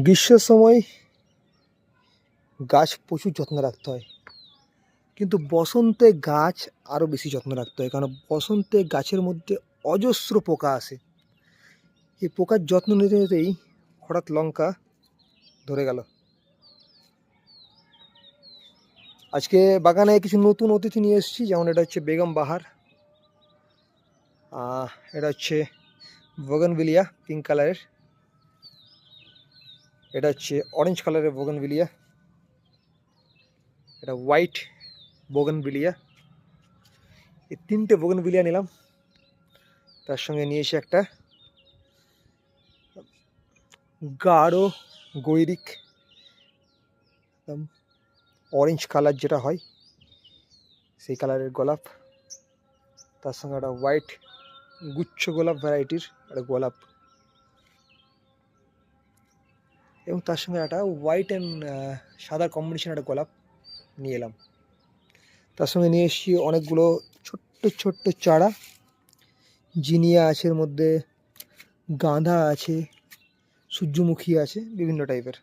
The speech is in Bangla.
গ্রীষ্মের সময় গাছ প্রচুর যত্ন রাখতে হয়, কিন্তু বসন্তে গাছ আরও বেশি যত্ন রাখতে হয়, কারণ বসন্তে গাছের মধ্যে অজস্র পোকা আসে। এই পোকার যত্ন নিতে নিতেই হঠাৎ লঙ্কা ধরে গেল। আজকে বাগানে কিছু নতুন অতিথি নিয়ে এসেছি, যেমন এটা হচ্ছে বেগম বাহার, এটা হচ্ছে বোগেনভিলিয়া পিঙ্ক কালারের, এটা হচ্ছে অরেঞ্জ কালারের বোগেনভিলিয়া, এটা হোয়াইট বোগেনভিলিয়া। এই তিনটে বোগেনভিলিয়া নিলাম। তার সঙ্গে নিয়েছি একটা গাঢ় গৈরিক অরেঞ্জ কালার যেটা হয় সেই কালারের গোলাপ, তার সঙ্গে একটা হোয়াইট গুচ্ছ গোলাপ ভ্যারাইটির একটা গোলাপ, এবং তার সঙ্গে একটা হোয়াইট অ্যান্ড সাদা কম্বিনেশন একটা গোলাপ নিয়ে এলাম। তার সঙ্গে নিয়ে এসেছি অনেকগুলো ছোট্ট ছোট্ট চারা, জিনিয়া আছে, এর মধ্যে গাঁদা আছে, সূর্যমুখী আছে, বিভিন্ন টাইপের।